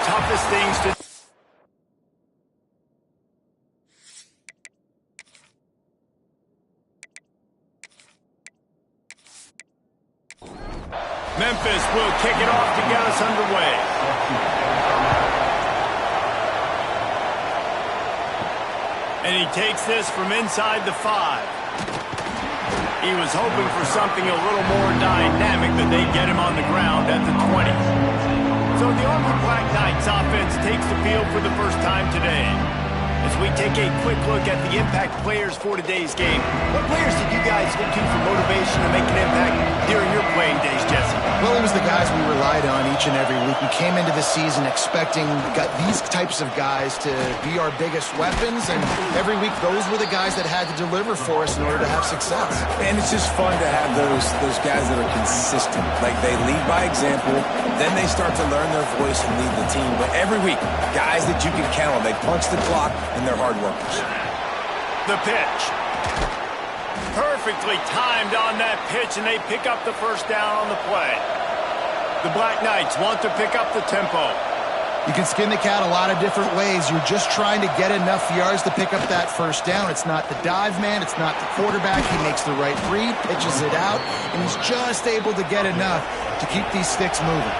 toughest things to... Memphis will kick it off to get us underway. And he takes this from inside the 5. He was hoping for something a little more dynamic, but they get him on the ground at the 20. So the Armored Black Knights offense takes the field for the first time today. As we take a quick look at the impact players for today's game, what players did you guys look to for motivation to make an impact during your playing days, Jesse? Well, it was the guys we relied on each and every week. We came into the season expecting these types of guys to be our biggest weapons, and every week those were the guys that had to deliver for us in order to have success. And it's just fun to have those guys that are consistent. Like, they lead by example, then they start to learn their voice and lead the team. But every week, guys that you can count on, they punch the clock, and they're hard workers. The pitch. Perfectly timed on that pitch, and they pick up the first down on the play. The Black Knights want to pick up the tempo. You can skin the cat a lot of different ways. You're just trying to get enough yards to pick up that first down. It's not the dive man. It's not the quarterback. He makes the right read, pitches it out, and he's just able to get enough to keep these sticks moving.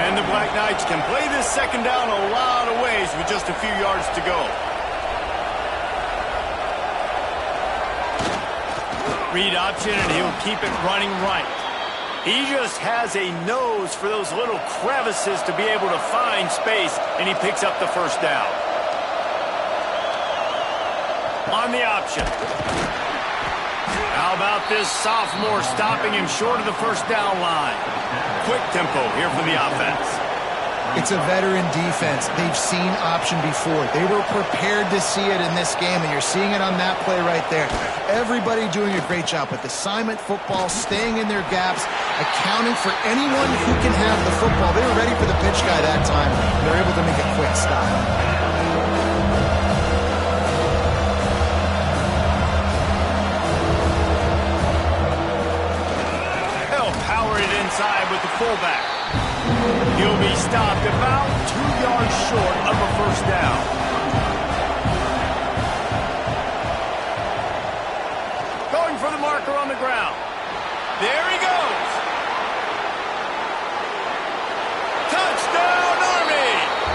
And the Black Knights can play this second down a lot of ways with just a few yards to go. Read option, and he'll keep it running right. He just has a nose for those little crevices to be able to find space, and he picks up the first down. On the option. How about this sophomore stopping him short of the first down line? Quick tempo here for the offense. It's a veteran defense. They've seen option before. They were prepared to see it in this game, and you're seeing it on that play right there. Everybody doing a great job with assignment football, staying in their gaps, accounting for anyone who can have the football. They were ready for the pitch guy that time. They're able to make a quick stop. They'll power it inside with the fullback. He'll be stopped about 2 yards short of a first down. Going for the marker on the ground. There he goes. Touchdown, Army!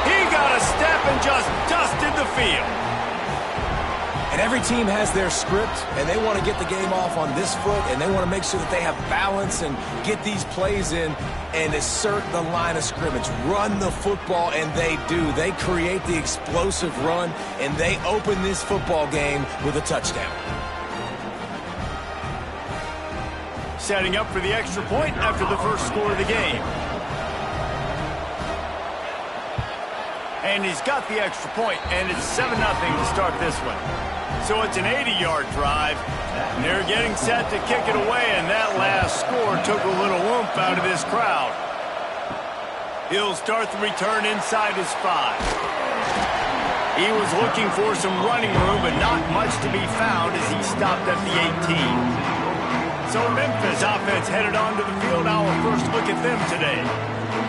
He got a step and just dusted the field. And every team has their script, and they want to get the game off on this foot, and they want to make sure that they have balance and get these plays in and assert the line of scrimmage. Run the football, and they do. They create the explosive run, and they open this football game with a touchdown. Setting up for the extra point after the first score of the game. And he's got the extra point, and it's 7-0 to start this one. So it's an 80-yard drive. They're getting set to kick it away, and that last score took a little oomph out of this crowd. He'll start the return inside his 5. He was looking for some running room, but not much to be found as he stopped at the 18. So Memphis offense headed onto the field. Our first look at them today.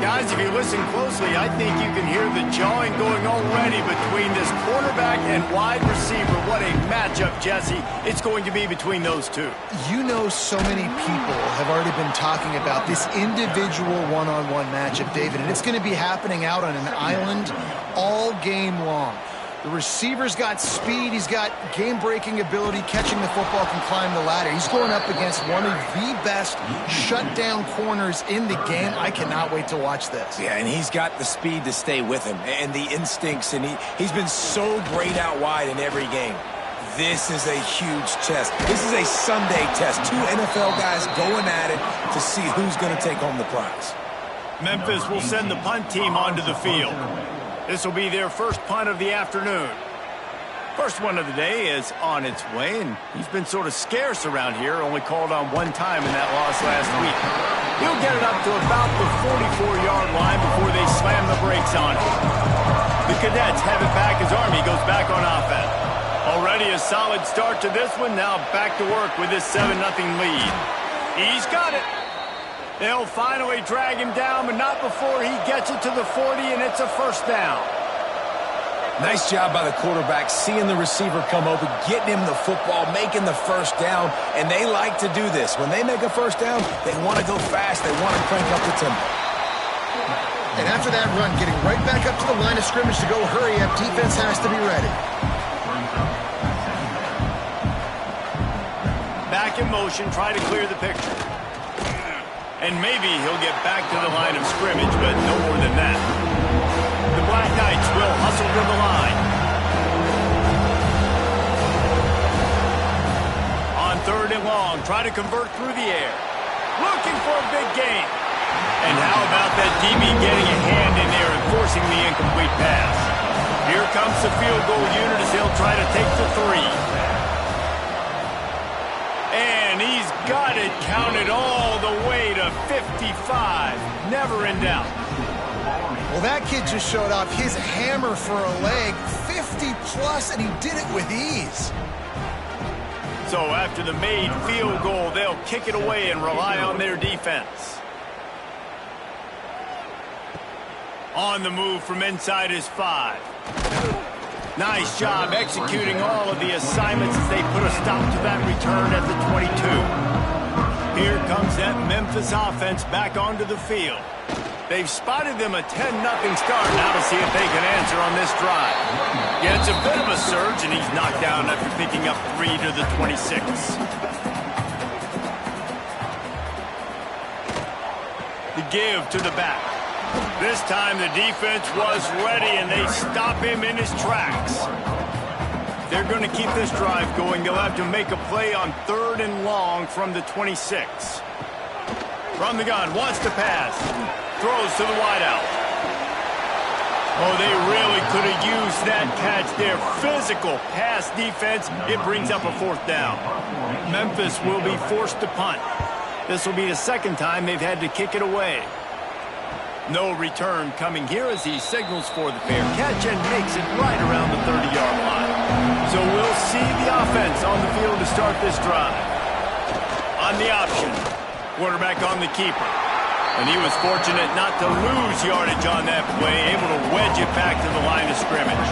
Guys, if you listen closely, I think you can hear the jawing going already between this quarterback and wide receiver. What a matchup, Jesse, it's going to be between those two. You know, so many people have already been talking about this individual one-on-one matchup, David, and it's going to be happening out on an island all game long. The receiver's got speed. He's got game-breaking ability. Catching the football, can climb the ladder. He's going up against one of the best shutdown corners in the game. I cannot wait to watch this. Yeah, and he's got the speed to stay with him and the instincts, and he's been so great out wide in every game. This is a huge test. This is a Sunday test. 2 NFL guys going at it to see who's going to take home the prize. Memphis will send the punt team onto the field. This will be their first punt of the afternoon. First one of the day is on its way, and he's been sort of scarce around here, only called on one time in that loss last week. He'll get it up to about the 44-yard line before they slam the brakes on it. The Cadets have it back as Army goes back on offense. Already a solid start to this one, now back to work with this 7-0 lead. He's got it. They'll finally drag him down, but not before he gets it to the 40, and it's a first down. Nice job by the quarterback, seeing the receiver come open, getting him the football, making the first down, and they like to do this. When they make a first down, they want to go fast. They want to crank up the tempo. And after that run, getting right back up to the line of scrimmage to go hurry up, defense has to be ready. Back in motion, try to clear the picture. And maybe he'll get back to the line of scrimmage, but no more than that. The Black Knights will hustle to the line. On 3rd and long, try to convert through the air. Looking for a big gain. And how about that DB getting a hand in there and forcing the incomplete pass? Here comes the field goal unit as they'll try to take the 3. And he's got it counted all the way to 55. Never in doubt. Well, that kid just showed off his hammer for a leg, 50-plus, and he did it with ease. So after the made field goal, they'll kick it away and rely on their defense. On the move from inside his 5. Nice job executing all of the assignments as they put a stop to that return at the 22. Here comes that Memphis offense back onto the field. They've spotted them a 10-0 start. Now to see if they can answer on this drive. Yeah, it's a bit of a surge, and he's knocked down after picking up 3 to the 26. The give to the back. This time the defense was ready, and they stop him in his tracks. They're going to keep this drive going. They'll have to make a play on 3rd and long from the 26. From the gun, wants to pass. Throws to the wideout. Oh, they really could have used that catch there. Physical pass defense. It brings up a 4th down. Memphis will be forced to punt. This will be the 2nd time they've had to kick it away. No return coming here as he signals for the fair catch and makes it right around the 30-yard line. So we'll see the offense on the field to start this drive. On the option, quarterback on the keeper. And he was fortunate not to lose yardage on that play, able to wedge it back to the line of scrimmage.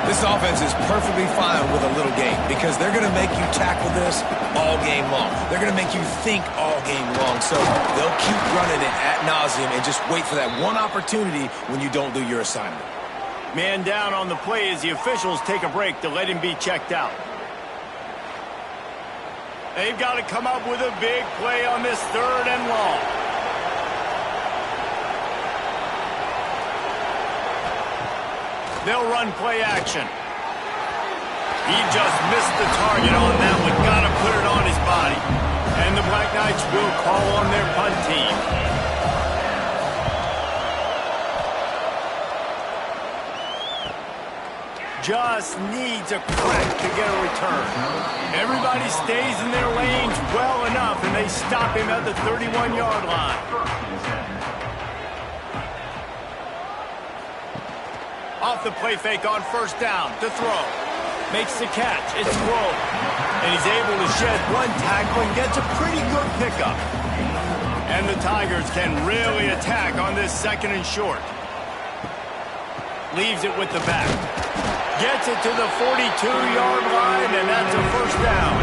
This offense is perfectly fine with a little game because they're going to make you tackle this all game long. They're going to make you think all game long. So they'll keep running it ad nauseum and just wait for that one opportunity when you don't do your assignment. Man down on the play as the officials take a break to let him be checked out. They've got to come up with a big play on this 3rd and long. They'll run play action. He just missed the target on that one. Got to put it on his body. And the Black Knights will call on their punt team. Just needs a crack to get a return. Everybody stays in their lanes well enough, and they stop him at the 31-yard line. Off the play fake on 1st down to throw. Makes the catch. It's thrown. And he's able to shed one tackle and gets a pretty good pickup. And the Tigers can really attack on this 2nd and short. Leaves it with the back. Gets it to the 42-yard line, and that's a 1st down.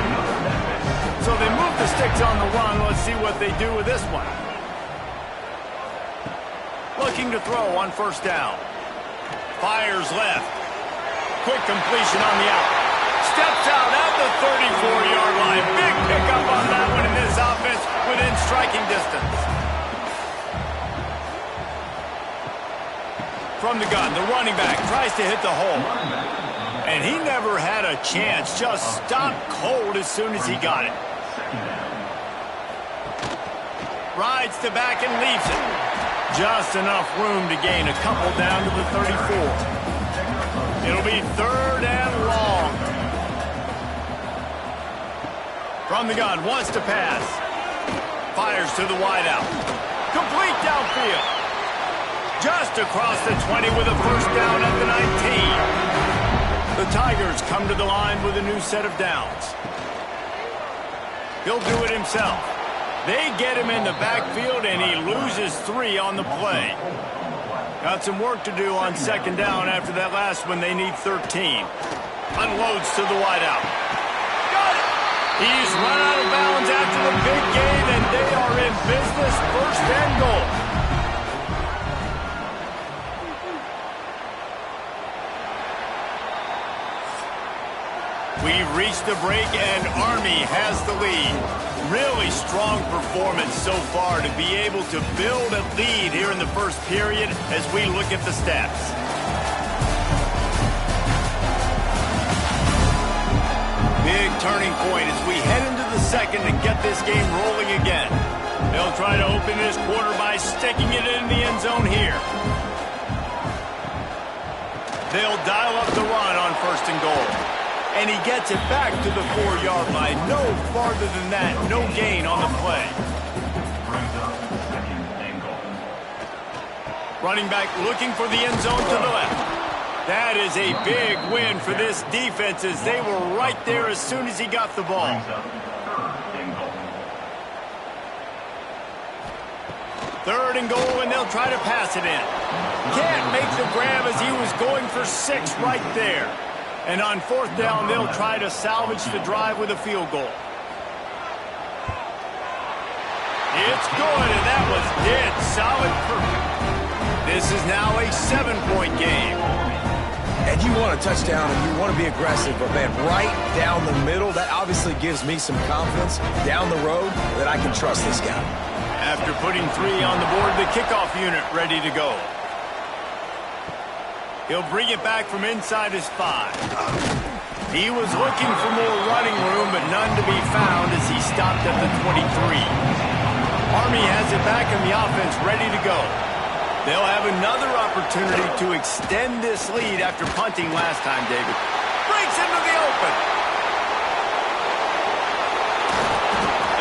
So they move the sticks on the run. Let's see what they do with this one. Looking to throw on 1st down. Fires left. Quick completion on the out. Steps out at the 34-yard line. Big pickup on that one in this offense within striking distance. From the gun, the running back tries to hit the hole. And he never had a chance. Just stopped cold as soon as he got it. Rides to back and leaves it. Just enough room to gain a couple down to the 34. It'll be 3rd and long. From the gun, wants to pass. Fires to the wideout. Complete downfield. Just across the 20 with a 1st down at the 19. The Tigers come to the line with a new set of downs. He'll do it himself. They get him in the backfield, and he loses 3 on the play. Got some work to do on second down after that last one. They need 13. Unloads to the wideout. Got it! He's run out of bounds after the big gain, and they are in business. First and goal. We've reached the break, and Army has the lead. Really strong performance so far to be able to build a lead here in the first period as we look at the stats. Big turning point as we head into the second to get this game rolling again. They'll try to open this quarter by sticking it in the end zone here. They'll dial up the run on first and goal. And he gets it back to the 4-yard line. No farther than that. No gain on the play. Running back looking for the end zone to the left. That is a big win for this defense as they were right there as soon as he got the ball. Third and goal, and they'll try to pass it in. Can't make the grab as he was going for 6 right there. And on fourth down, they'll try to salvage the drive with a field goal. It's good, and that was dead solid perfect. This is now a 7-point game. And you want a touchdown, and you want to be aggressive, but, man, right down the middle, that obviously gives me some confidence down the road that I can trust this guy. After putting 3 on the board, the kickoff unit ready to go. He'll bring it back from inside his 5. He was looking for more running room, but none to be found as he stopped at the 23. Army has it back in the offense, ready to go. They'll have another opportunity to extend this lead after punting last time, David. Breaks into the open.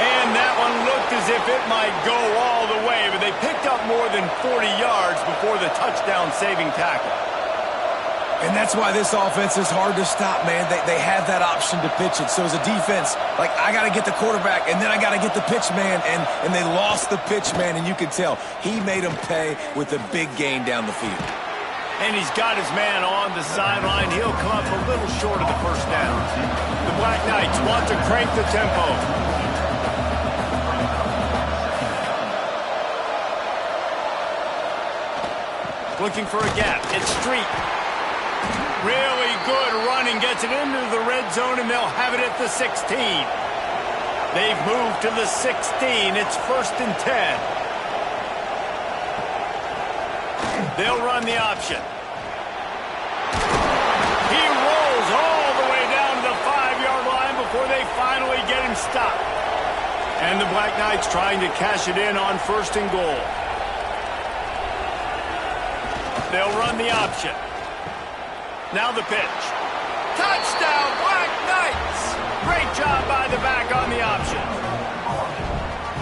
And that one looked as if it might go all the way, but they picked up more than 40 yards before the touchdown-saving tackle. And that's why this offense is hard to stop, man. They have that option to pitch it. So as a defense, like, I got to get the quarterback, and then I got to get the pitch man, and they lost the pitch man, and you can tell he made them pay with a big gain down the field. And he's got his man on the sideline. He'll come up a little short of the first down. The Black Knights want to crank the tempo. Looking for a gap. It's Street. Really good running, gets it into the red zone, and they'll have it at the 16. They've moved to the 16. It's 1st and 10. They'll run the option. He rolls all the way down to the 5-yard line before they finally get him stopped. And the Black Knights trying to cash it in on 1st and goal. They'll run the option. Now the pitch. Touchdown, Black Knights! Great job by the back on the option.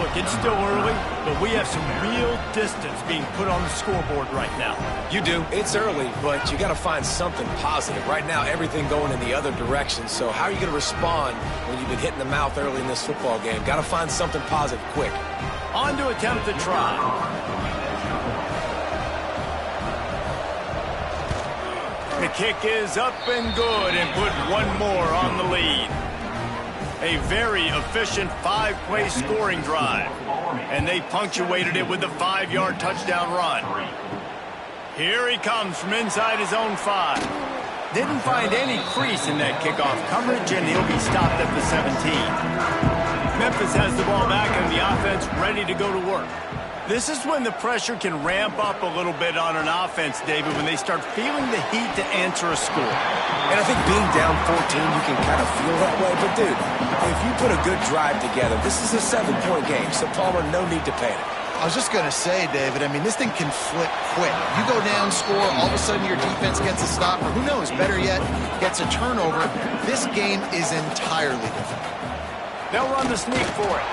Look, it's still early, but we have some real distance being put on the scoreboard right now. You do. It's early, but you got to find something positive. Right now, everything going in the other direction. So how are you going to respond when you've been hit in the mouth early in this football game? Got to find something positive quick. On to attempt the try. The kick is up and good and put one more on the lead. A very efficient 5-play scoring drive. And they punctuated it with a 5-yard touchdown run. Here he comes from inside his own 5. Didn't find any crease in that kickoff coverage, and he'll be stopped at the 17. Memphis has the ball back and the offense ready to go to work. This is when the pressure can ramp up a little bit on an offense, David, when they start feeling the heat to answer a score. And I think being down 14, you can kind of feel that way. But, dude, if you put a good drive together, this is a 7-point game, so Palmer, no need to panic. I was just going to say, David, I mean, this thing can flip quick. You go down, score, all of a sudden your defense gets a stop, or who knows, better yet, gets a turnover. This game is entirely different. They'll run the sneak for it.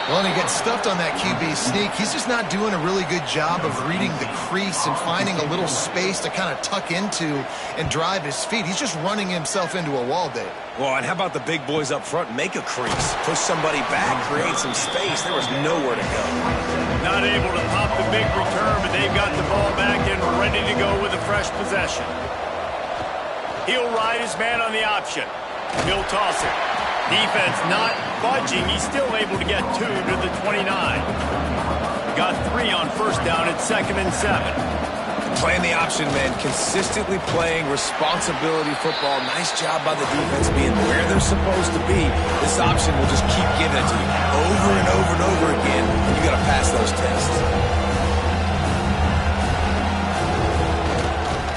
Well, and he gets stuffed on that QB sneak. He's just not doing a really good job of reading the crease and finding a little space to kind of tuck into and drive his feet. He's just running himself into a wall, Dave. Well, and how about the big boys up front? Make a crease. Push somebody back. Create some space. There was nowhere to go. Not able to pop the big return, but they've got the ball back and ready to go with a fresh possession. He'll ride his man on the option. He'll toss it. Defense not budging. He's still able to get 2 to the 29. Got 3 on first down at 2nd and 7. Playing the option, man. Consistently playing responsibility football. Nice job by the defense being where they're supposed to be. This option will just keep giving it to you over and over and over again. And you got to pass those tests.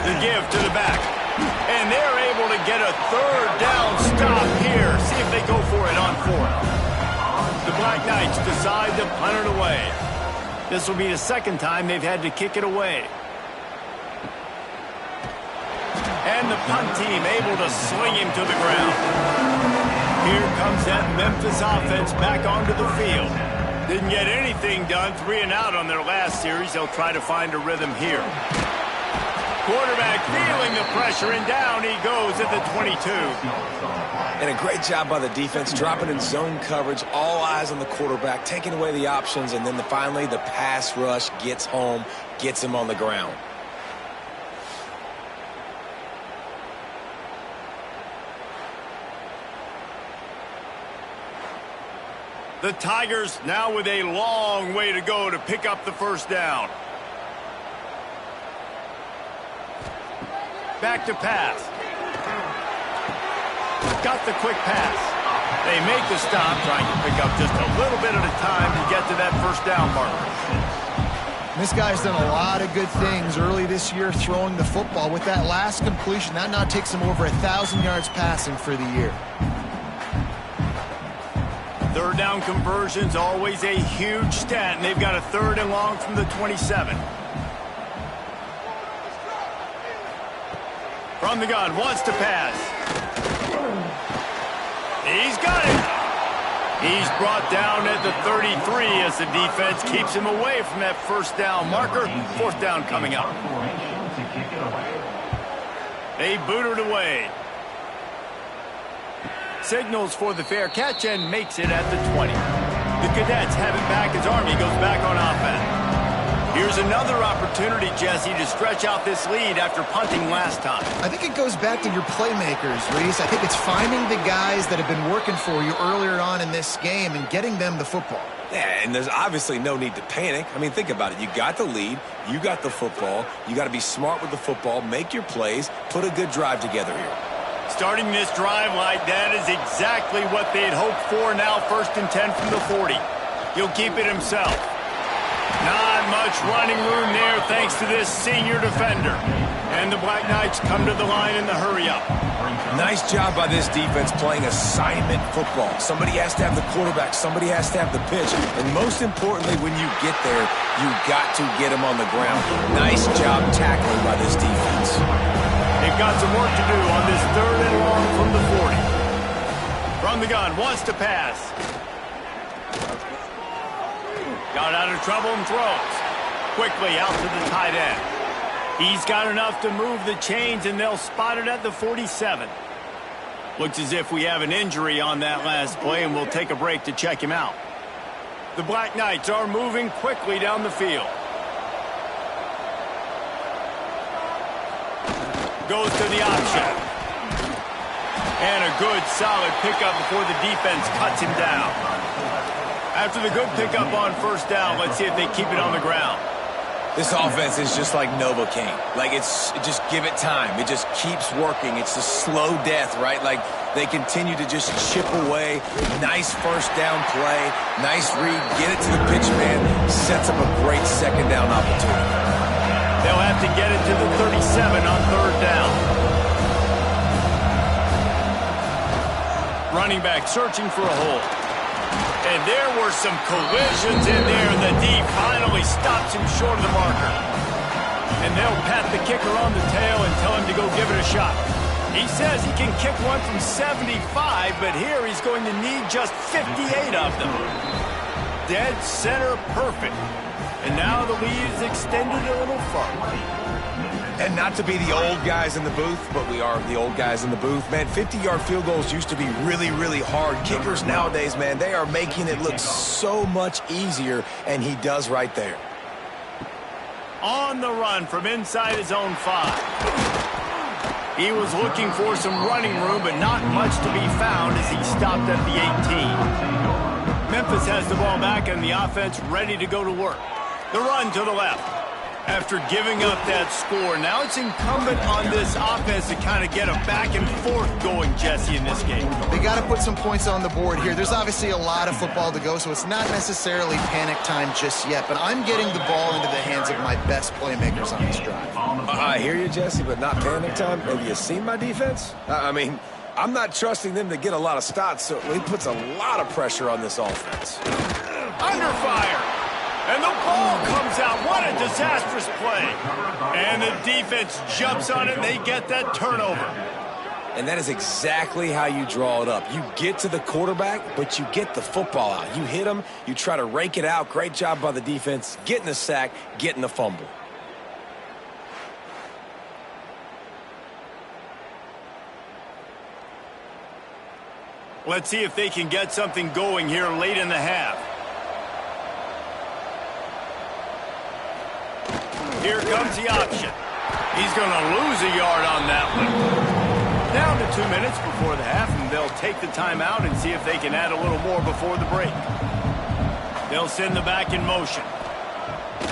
The give to the back. And they're able to get a 3rd down stop here. See if they go for it on 4th. The Black Knights decide to punt it away. This will be the 2nd time they've had to kick it away. And the punt team able to sling him to the ground. Here comes that Memphis offense back onto the field. Didn't get anything done, 3 and out on their last series. They'll try to find a rhythm here. Quarterback feeling the pressure, and down he goes at the 22. And a great job by the defense, dropping in zone coverage, all eyes on the quarterback, taking away the options, and then finally the pass rush gets home, gets him on the ground. The Tigers now with a long way to go to pick up the first down. Back to pass. Got the quick pass. They make the stop, trying to pick up just a little bit at a time to get to that first down marker. This guy's done a lot of good things early this year throwing the football. With that last completion, that now takes him over 1,000 yards passing for the year. 3rd down conversion's always a huge stat, and they've got a 3rd and long from the 27. From the gun, wants to pass. He's got it. He's brought down at the 33 as the defense keeps him away from that first down marker. 4th down coming up. They boot it away. Signals for the fair catch and makes it at the 20. The Cadets have it back as Army goes back on offense. Here's another opportunity, Jesse, to stretch out this lead after punting last time. I think it goes back to your playmakers, Reese. I think it's finding the guys that have been working for you earlier on in this game and getting them the football. Yeah, and there's obviously no need to panic. I mean, think about it. You got the lead. You got the football. You got to be smart with the football. Make your plays. Put a good drive together here. Starting this drive like that is exactly what they'd hoped for. Now 1st and 10 from the 40. He'll keep it himself. Not much running room there thanks to this senior defender. And the Black Knights come to the line in the hurry-up. Nice job by this defense playing assignment football. Somebody has to have the quarterback. Somebody has to have the pitch. And most importantly, when you get there, you got to get him on the ground. Nice job tackling by this defense. They've got some work to do on this 3rd and long from the 40. From the gun, wants to pass. Got out of trouble and throws. Quickly out to the tight end. He's got enough to move the chains, and they'll spot it at the 47. Looks as if we have an injury on that last play, and we'll take a break to check him out. The Black Knights are moving quickly down the field. Goes to the option. And a good, solid pickup before the defense cuts him down. After the good pickup on first down, let's see if they keep it on the ground. This offense is just like Novocaine. Like, it's just give it time. It just keeps working. It's a slow death, right? Like, they continue to just chip away. Nice first down play. Nice read. Get it to the pitch man. Sets up a great 2nd down opportunity. They'll have to get it to the 37 on 3rd down. Running back searching for a hole. And there were some collisions in there. The D finally stops him short of the marker. And they'll pat the kicker on the tail and tell him to go give it a shot. He says he can kick one from 75, but here he's going to need just 58 of them. dead center perfect. And now the lead is extended a little further. And not to be the old guys in the booth, but we are the old guys in the booth. Man, 50-yard field goals used to be really, really hard. Kickers nowadays, man, they are making it look so much easier, and he does right there. On the run from inside his own 5. He was looking for some running room, but not much to be found as he stopped at the 18. Memphis has the ball back and the offense ready to go to work. The run to the left. After giving up that score, now it's incumbent on this offense to kind of get a back and forth going, Jesse, in this game. They got to put some points on the board here. There's obviously a lot of football to go, so it's not necessarily panic time just yet, but I'm getting the ball into the hands of my best playmakers on this drive. I hear you, Jesse, but not panic time. Have you seen my defense? I mean, I'm not trusting them to get a lot of stops, so he puts a lot of pressure on this offense. Under fire. And the ball comes out. What a disastrous play. And the defense jumps on it, and they get that turnover. And that is exactly how you draw it up. You get to the quarterback, but you get the football out. You hit him, you try to rake it out. Great job by the defense, getting the sack, getting the fumble. Let's see if they can get something going here late in the half. Here comes the option. He's going to lose a yard on that one. Down to 2 minutes before the half, and they'll take the timeout and see if they can add a little more before the break. They'll send the back in motion.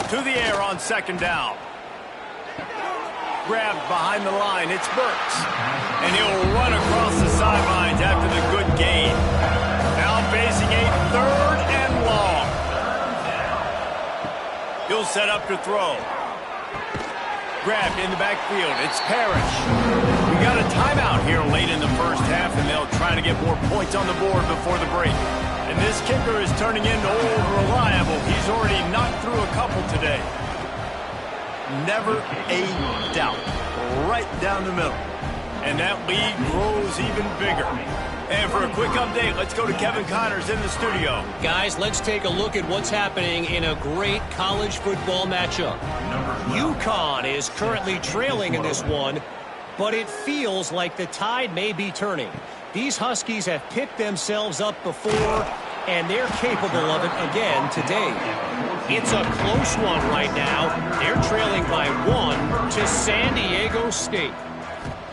To the air on second down. Grabbed behind the line, it's Burks. And he'll run across the sidelines after the good gain. Now facing a 3rd and long. He'll set up to throw. Grabbed in the backfield. It's Parrish. We got a timeout here late in the first half, and they'll try to get more points on the board before the break. And this kicker is turning into old reliable. He's already knocked through a couple today. Never a doubt. Right down the middle. And that lead grows even bigger. And for a quick update, let's go to Kevin Connors in the studio. Guys, let's take a look at what's happening in a great college football matchup. UConn is currently trailing in this one, but it feels like the tide may be turning. These Huskies have picked themselves up before, and they're capable of it again today. It's a close one right now. They're trailing by 1 to San Diego State.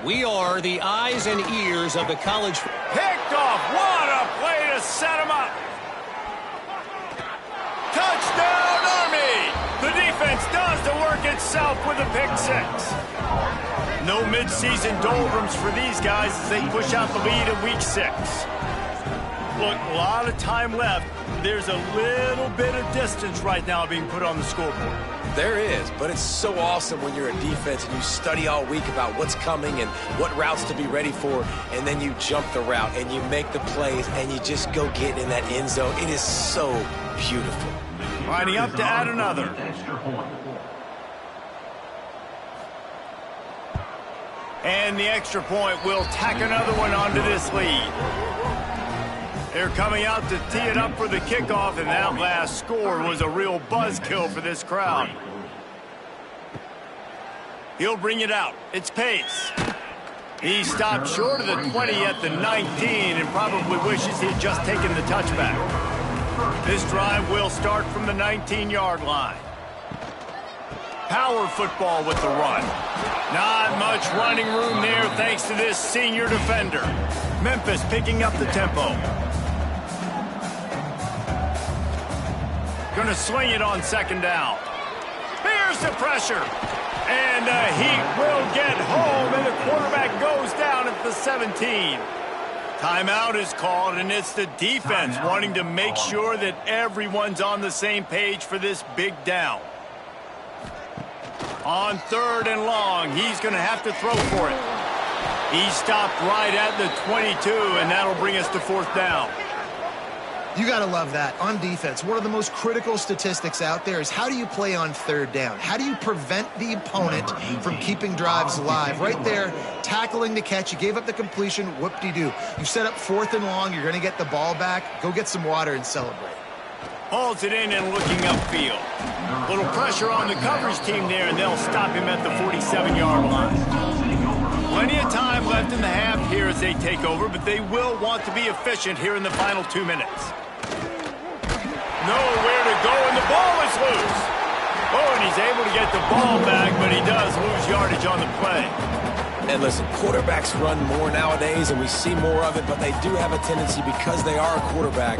We are the eyes and ears of the college. Picked off. What a play to set him up. Touchdown, Army. The defense does the work itself with a pick 6. No midseason doldrums for these guys as they push out the lead in week 6. Look, a lot of time left. There's a little bit of distance right now being put on the scoreboard. There is, but it's so awesome when you're a defense and you study all week about what's coming and what routes to be ready for, and then you jump the route and you make the plays and you just go get in that end zone. It is so beautiful. Lining up to add another. And the extra point will tack another one onto this lead. They're coming out to tee it up for the kickoff, and that last score was a real buzzkill for this crowd. He'll bring it out. It's Pace. He stopped short of the 20 at the 19 and probably wishes he had just taken the touchback. This drive will start from the 19-yard line. Power football with the run. Not much running room there thanks to this senior defender. Memphis picking up the tempo. Going to swing it on second down. Here's the pressure. And the Heat will get home, and the quarterback goes down at the 17. Timeout is called, and it's the defense wanting to make sure that everyone's on the same page for this big down. On 3rd and long, he's going to have to throw for it. He stopped right at the 22, and that'll bring us to 4th down. You got to love that. On defense, one of the most critical statistics out there is how do you play on 3rd down? How do you prevent the opponent from keeping drives alive? Right there, tackling the catch. You gave up the completion. Whoop-de-doo. You set up 4th and long. You're going to get the ball back. Go get some water and celebrate. Hauls it in and looking upfield. Little pressure on the coverage team there, and they'll stop him at the 47-yard line. Plenty of time left in the half here as they take over, but they will want to be efficient here in the final 2 minutes. Nowhere to go, and the ball is loose. Oh, and he's able to get the ball back, but he does lose yardage on the play. And listen, quarterbacks run more nowadays, and we see more of it, but they do have a tendency, because they are a quarterback,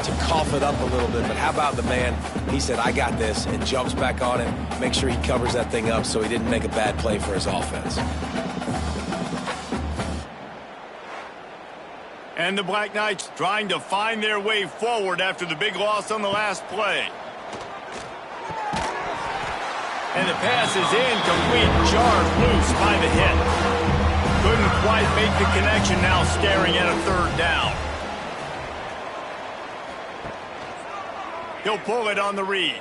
to cough it up a little bit. But how about the man? He said, I got this, and jumps back on it, make sure he covers that thing up so he didn't make a bad play for his offense. And the Black Knights trying to find their way forward after the big loss on the last play. And the pass is incomplete, jarred loose by the hit. Couldn't quite make the connection, now staring at a third down. He'll pull it on the read.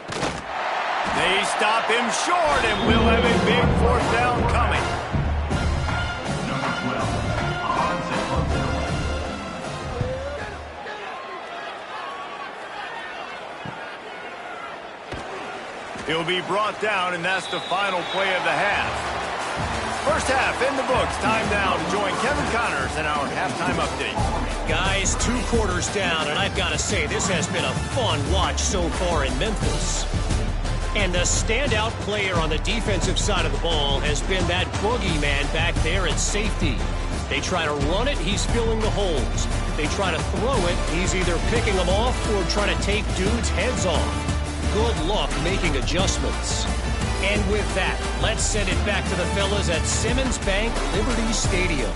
They stop him short, and we'll have a big fourth down coming. He'll be brought down, and that's the final play of the half. First half in the books. Time now to join Kevin Connors in our halftime update. Guys, 2 quarters down, and I've got to say, this has been a fun watch so far in Memphis. And the standout player on the defensive side of the ball has been that boogeyman back there at safety. They try to run it, he's filling the holes. They try to throw it, he's either picking them off or trying to take dudes' heads off. Good luck making adjustments. And with that, let's send it back to the fellas at Simmons Bank Liberty Stadium.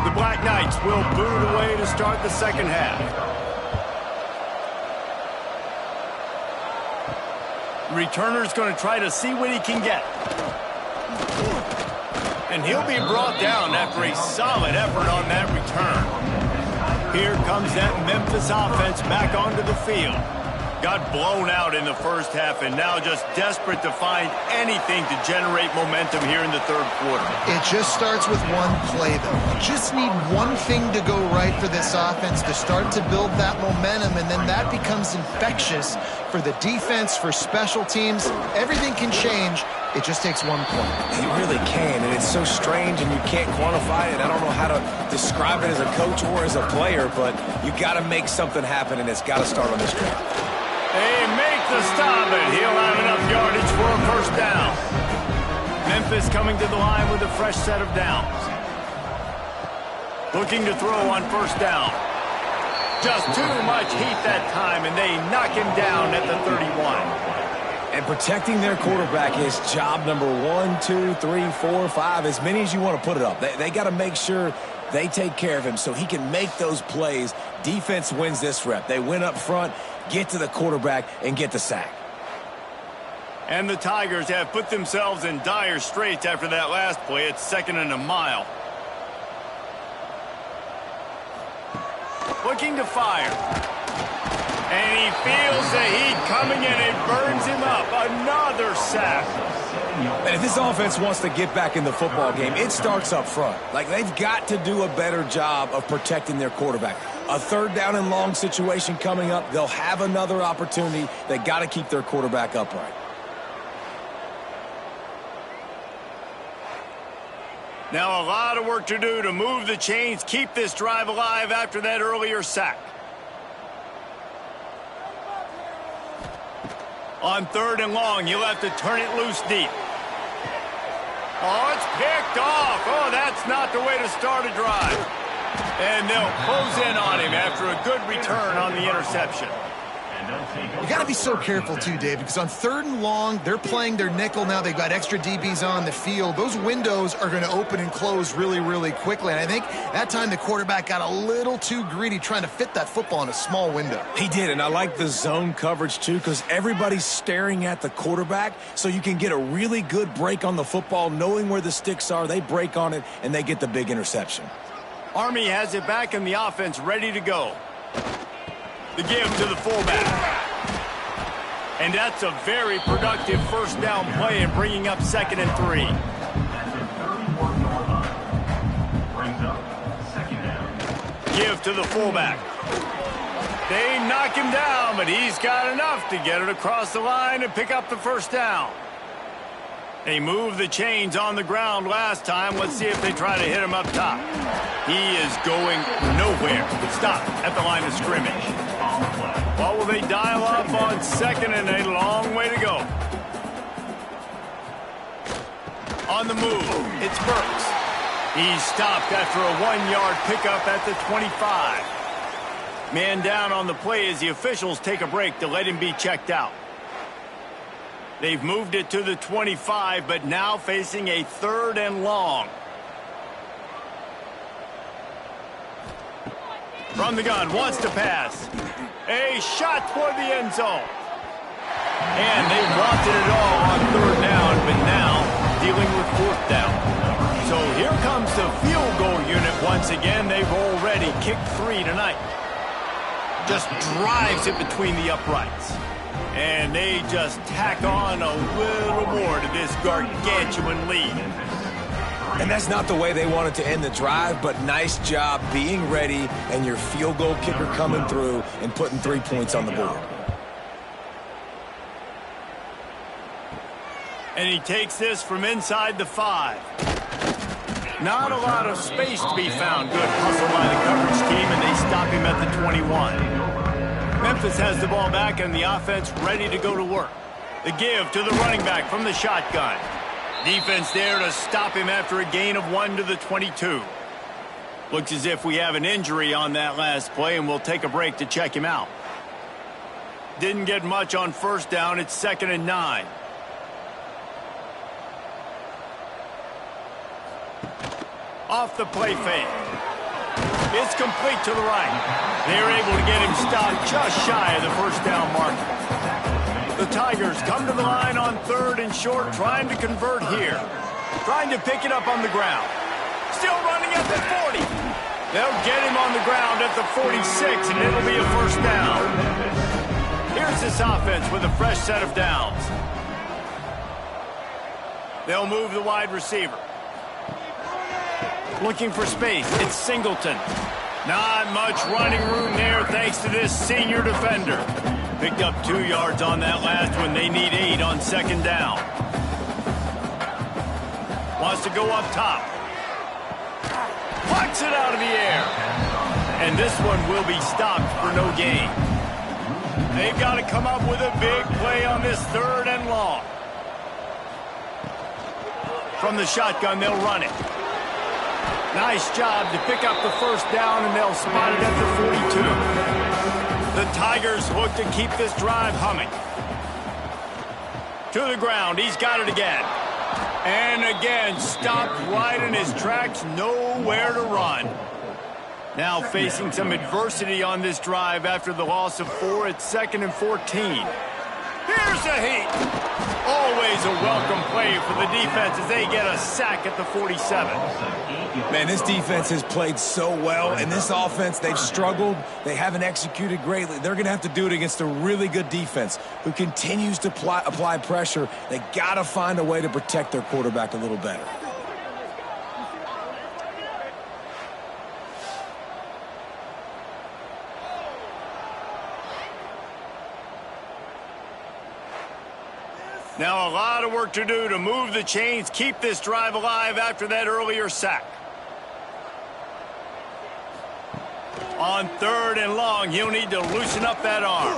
The Black Knights will boot it away to start the second half. Returner's going to try to see what he can get. And he'll be brought down after a solid effort on that return. Here comes that Memphis offense back onto the field. Got blown out in the first half, and now just desperate to find anything to generate momentum here in the third quarter. It just starts with one play, though. You just need one thing to go right for this offense to start to build that momentum, and then that becomes infectious for the defense, for special teams. Everything can change. It just takes one point. It really can, and it's so strange, and you can't quantify it. I don't know how to describe it as a coach or as a player, but you got to make something happen, and it's got to start on this drive. They make the stop, and he'll have enough yardage for a first down. Memphis coming to the line with a fresh set of downs. Looking to throw on first down. Just too much heat that time, and they knock him down at the 31. And protecting their quarterback is job number 1, 2, 3, 4, 5, as many as you want to put it up. They got to make sure they take care of him so he can make those plays. Defense wins this rep. They win up front, get to the quarterback, and get the sack. And the Tigers have put themselves in dire straits after that last play. It's 2nd and a mile. Looking to fire. And he feels the heat coming, and it burns him up. Another sack. And if this offense wants to get back in the football game, it starts up front. Like, they've got to do a better job of protecting their quarterback. A third down and long situation coming up. They'll have another opportunity. They got to keep their quarterback upright. Now a lot of work to do to move the chains, keep this drive alive after that earlier sack. On 3rd and long, you'll have to turn it loose deep. Oh, it's picked off. Oh, that's not the way to start a drive. And they'll close in on him after a good return on the interception. You got to be so careful, too, Dave, because on 3rd and long, they're playing their nickel now. They've got extra DBs on the field. Those windows are going to open and close really, really quickly. And I think that time the quarterback got a little too greedy trying to fit that football in a small window. He did, and I like the zone coverage, too, because everybody's staring at the quarterback, so you can get a really good break on the football, knowing where the sticks are. They break on it, and they get the big interception. Army has it back and the offense ready to go. The give to the fullback. And that's a very productive first down play and bringing up 2nd and 3. Give to the fullback. They knock him down, but he's got enough to get it across the line and pick up the first down. They moved the chains on the ground last time. Let's see if they try to hit him up top. He is going nowhere. Stop at the line of scrimmage. What will they dial up on 2nd and a long way to go? On the move, it's Burks. He's stopped after a 1-yard pickup at the 25. Man down on the play as the officials take a break to let him be checked out. They've moved it to the 25, but now facing a 3rd and long. From the gun, wants to pass. A shot toward the end zone. And they wanted it all on 3rd down, but now dealing with 4th down. So here comes the field goal unit once again. They've already kicked 3 tonight. Just drives it between the uprights. And they just tack on a little more to this gargantuan lead. And that's not the way they wanted to end the drive, but nice job being ready and your field goal kicker coming through and putting 3 points on the board. And he takes this from inside the 5. Not a lot of space to be found. Good hustle by the coverage team, and they stop him at the 21. Memphis has the ball back and the offense ready to go to work. The give to the running back from the shotgun. Defense there to stop him after a gain of 1 to the 22. Looks as if we have an injury on that last play, and we'll take a break to check him out. Didn't get much on 1st down. It's 2nd and 9. Off the play fake. It's complete to the right. They're able to get him stopped just shy of the first down marker. The Tigers come to the line on 3rd and short, trying to convert here. Trying to pick it up on the ground. Still running at the 40. They'll get him on the ground at the 46, and it'll be a first down. Here's this offense with a fresh set of downs. They'll move the wide receiver. Looking for space. It's Singleton. Not much running room there thanks to this senior defender. Picked up 2 yards on that last one. They need 8 on 2nd down. Wants to go up top. Plucks it out of the air. And this one will be stopped for no gain. They've got to come up with a big play on this 3rd and long. From the shotgun, they'll run it. Nice job to pick up the first down, and they'll spot it at the 42. The Tigers look to keep this drive humming. To the ground, he's got it again. And again, stopped right in his tracks, nowhere to run. Now facing some adversity on this drive after the loss of 4 at 2nd and 14. Here's a heat. Always a welcome play for the defense as they get a sack at the 47. Man, this defense has played so well, and this offense, they've struggled. They haven't executed greatly. They're going to have to do it against a really good defense who continues to apply pressure. They got to find a way to protect their quarterback a little better. Now a lot of work to do to move the chains, keep this drive alive after that earlier sack. On 3rd and long, he'll need to loosen up that arm.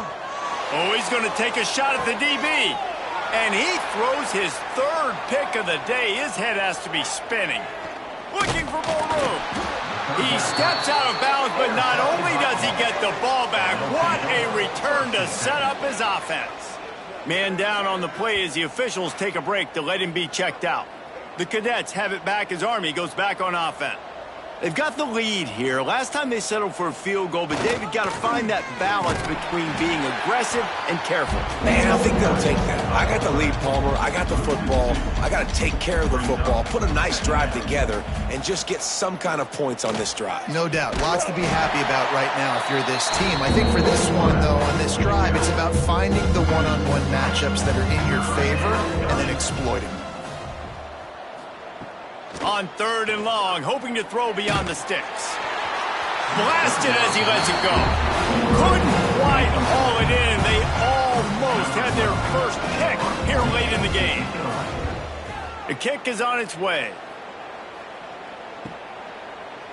Oh, he's going to take a shot at the DB. And he throws his 3rd pick of the day. His head has to be spinning. Looking for more room. He steps out of bounds, but not only does he get the ball back, what a return to set up his offense. Man down on the play as the officials take a break to let him be checked out. The Cadets have it back as Army goes back on offense. They've got the lead here. Last time they settled for a field goal, but David got to find that balance between being aggressive and careful. Man, I think they'll take that. I got the lead, Palmer. I got the football. I got to take care of the football, put a nice drive together, and just get some kind of points on this drive. No doubt. Lots to be happy about right now if you're this team. I think for this one, though, on this drive, it's about finding the one-on-one matchups that are in your favor and then exploiting them. On 3rd and long, hoping to throw beyond the sticks. Blasted as he lets it go. Couldn't quite haul it in. They almost had their first pick here late in the game. The kick is on its way.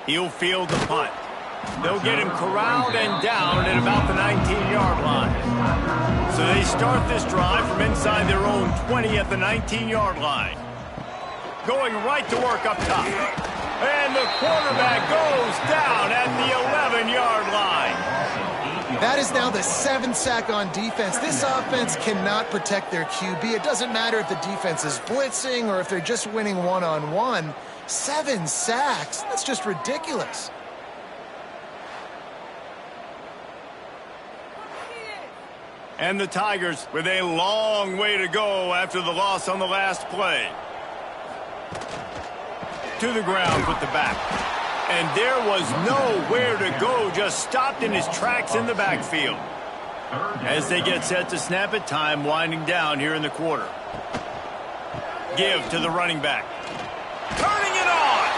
He'll field the punt. They'll get him corralled and down at about the 19-yard line. So they start this drive from inside their own 20 at the 19-yard line. Going right to work up top. And the quarterback goes down at the 11-yard line. That is now the 7th sack on defense. This offense cannot protect their QB. It doesn't matter if the defense is blitzing or if they're just winning one-on-one. 7 sacks, that's just ridiculous. And the Tigers with a long way to go after the loss on the last play. To the ground with the back. And there was nowhere to go, just stopped in his tracks in the backfield. As they get set to snap it, time winding down here in the quarter. Give to the running back. Turning it on!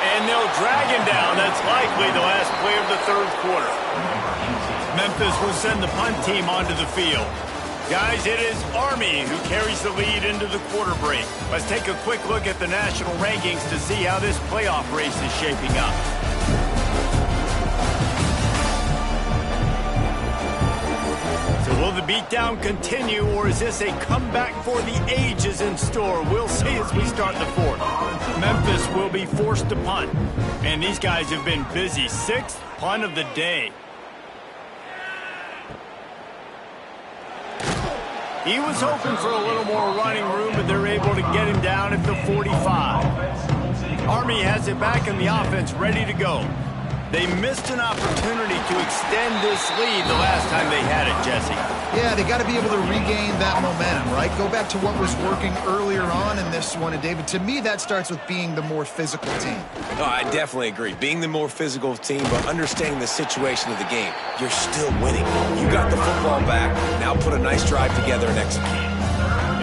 And they'll drag him down. That's likely the last play of the 3rd quarter. Memphis will send the punt team onto the field. Guys, it is Army who carries the lead into the quarter break. Let's take a quick look at the national rankings to see how this playoff race is shaping up. So will the beatdown continue, or is this a comeback for the ages in store? We'll see as we start the 4th. Memphis will be forced to punt. And these guys have been busy. 6th punt of the day. He was hoping for a little more running room, but they're able to get him down at the 45. Army has it back in the offense, ready to go. They missed an opportunity to extend this lead the last time they had it, Jesse. Yeah, they got to be able to regain that momentum, right? Go back to what was working earlier on in this one. And, David, to me, that starts with being the more physical team. No, I definitely agree. Being the more physical team, but understanding the situation of the game. You're still winning. You got the football back. Now put a nice drive together and execute.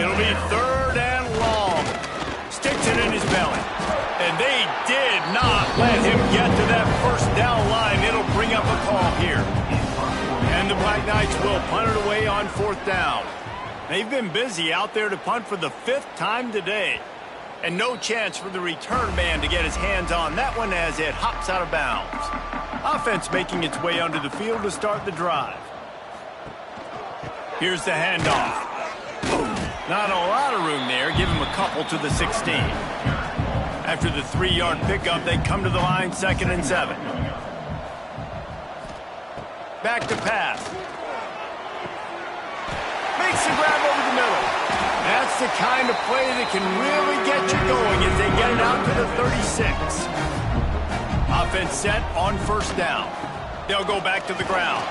It'll be 3rd and long. Sticks it in his belly. And they did not let him get to that 1st down line. It'll bring up a call here. And the Black Knights will punt it away on 4th down. They've been busy out there to punt for the 5th time today. And no chance for the return man to get his hands on that one as it hops out of bounds. Offense making its way onto the field to start the drive. Here's the handoff. Not a lot of room there. Give him a couple to the 16. After the 3-yard pickup, they come to the line, 2nd and 7. Back to pass. Makes the grab over the middle. That's the kind of play that can really get you going as they get it out to the 36. Offense set on 1st down. They'll go back to the ground.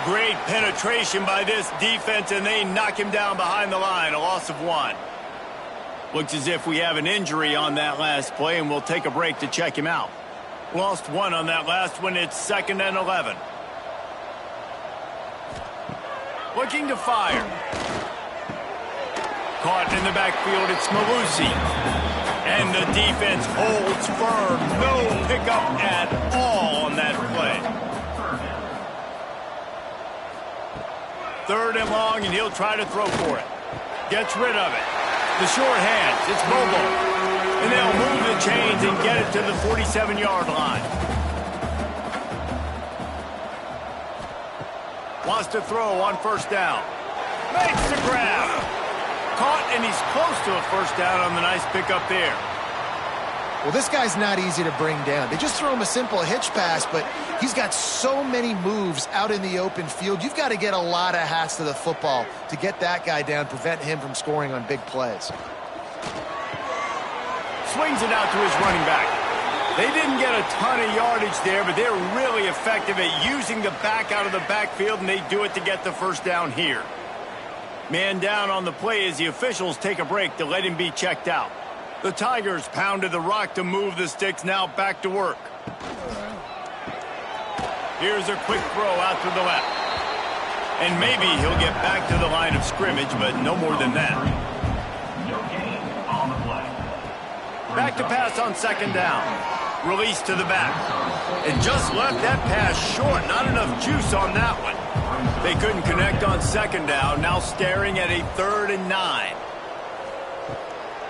Great penetration by this defense, and they knock him down behind the line, a loss of 1. Looks as if we have an injury on that last play, and we'll take a break to check him out. Lost 1 on that last one. It's 2nd and 11. Looking to fire. Caught in the backfield, it's Malusi. And the defense holds firm. No pickup at all on that play. 3rd and long, and he'll try to throw for it. Gets rid of it. The short hands, it's Bobo. And they'll move the chains and get it to the 47-yard line. Wants to throw on 1st down. Makes the grab. Caught, and he's close to a 1st down on the nice pickup there. Well, this guy's not easy to bring down. They just throw him a simple hitch pass, but he's got so many moves out in the open field. You've got to get a lot of hats to the football to get that guy down, prevent him from scoring on big plays. Swings it out to his running back. They didn't get a ton of yardage there, but they're really effective at using the back out of the backfield, and they do it to get the first down here. Man down on the play as the officials take a break to let him be checked out. The Tigers pounded the rock to move the sticks, now back to work. Here's a quick throw out to the left. And maybe he'll get back to the line of scrimmage, but no more than that. Back to pass on second down. Release to the back. And just left that pass short. Not enough juice on that one. They couldn't connect on second down. Now staring at a 3rd and 9.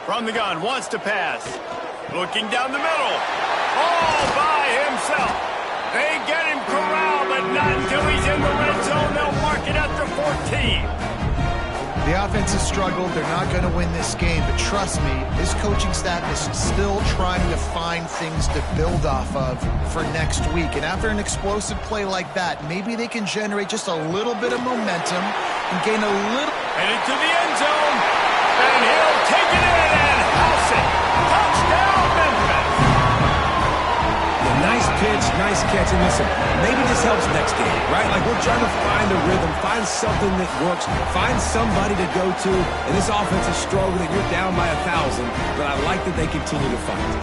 From the gun, wants to pass. Looking down the middle. All by himself. They get him corralled, but not until he's in the red zone. They'll mark it at the 14. The offense has struggled. They're not going to win this game, but trust me, this coaching staff is still trying to find things to build off of for next week. And after an explosive play like that, maybe they can generate just a little bit of momentum and gain a little... And into the end zone. And he'll take it in and house it. Touchdown, Memphis. Nice pitch, nice catch, and listen, maybe this helps next game, right? Like we're trying to find a rhythm, find something that works, find somebody to go to, and this offense is struggling, and you're down by 1,000, but I like that they continue to fight.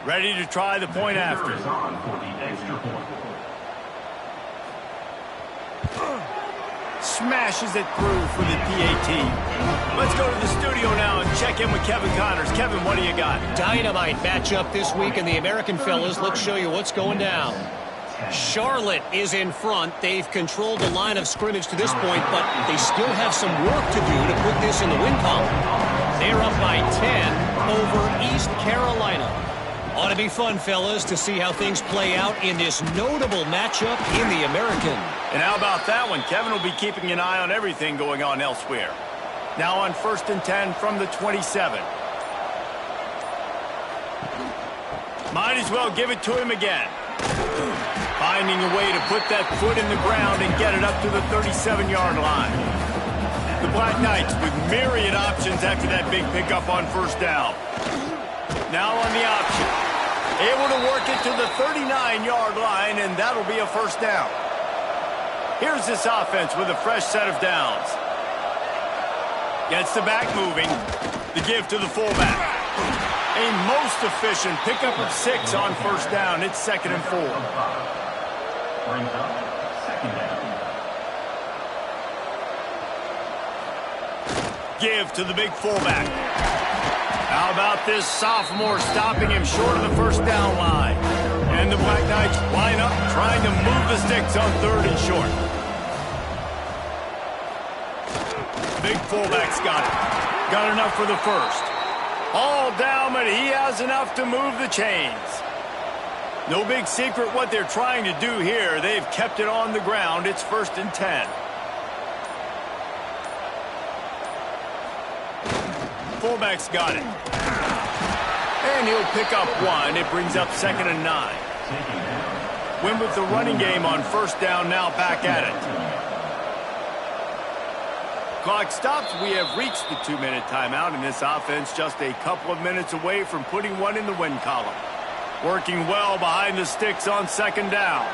Ready to try the point after. Smashes it through for the PAT. Let's go to the studio now and check in with Kevin Connors. Kevin, what do you got? Dynamite matchup this week in the American, fellas. Let's show you what's going down. Charlotte is in front. They've controlled the line of scrimmage to this point, but they still have some work to do to put this in the win column. They're up by 10 over East Carolina. Ought to be fun, fellas, to see how things play out in this notable matchup in the American. And how about that one? Kevin will be keeping an eye on everything going on elsewhere. Now on 1st and 10 from the 27. Might as well give it to him again. Finding a way to put that foot in the ground and get it up to the 37-yard line. The Black Knights with myriad options after that big pickup on 1st down. Now on the option. Able to work it to the 39-yard line, and that'll be a 1st down. Here's this offense with a fresh set of downs. Gets the back moving. The give to the fullback. A most efficient pickup of 6 on 1st down. It's 2nd and 4. Brings up 2nd down. Give to the big fullback. How about this sophomore stopping him short of the 1st down line? And the Black Knights line up trying to move the sticks on 3rd and short. Big fullback's got it. Got enough for the 1st. All down, but he has enough to move the chains. No big secret what they're trying to do here. They've kept it on the ground. It's 1st and 10. Fullback's got it. And he'll pick up 1. It brings up 2nd and 9. Win with the running game on 1st down, now back at it. Clock stops. We have reached the 2-minute timeout, and this offense just a couple of minutes away from putting one in the win column. Working well behind the sticks on 2nd down.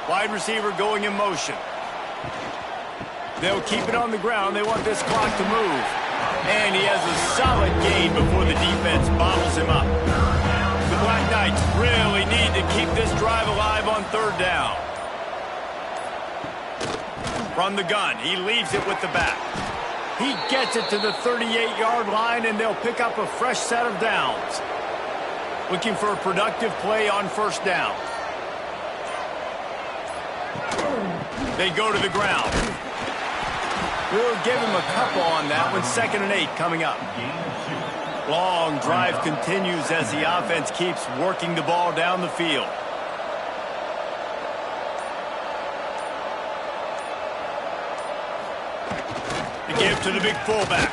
Wide receiver going in motion. They'll keep it on the ground. They want this clock to move. And he has a solid gain before the defense bottles him up. The Black Knights really need to keep this drive alive on 3rd down. From the gun, he leaves it with the back. He gets it to the 38-yard line, and they'll pick up a fresh set of downs. Looking for a productive play on 1st down. They go to the ground. We'll give him a couple on that one. 2nd and 8 coming up. Long drive continues as the offense keeps working the ball down the field. The give to the big fullback.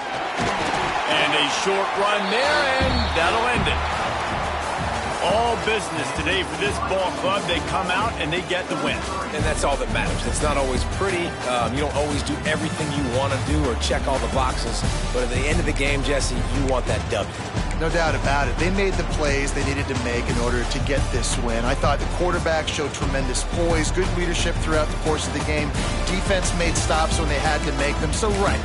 And a short run there, and that'll end it. All business today for this ball club. They come out and they get the win. And that's all that matters. It's not always pretty. You don't always do everything you want to do or check all the boxes. But at the end of the game, Jesse, you want that W. No doubt about it. They made the plays they needed to make in order to get this win. I thought the quarterback showed tremendous poise, good leadership throughout the course of the game. Defense made stops when they had to make them. So, right,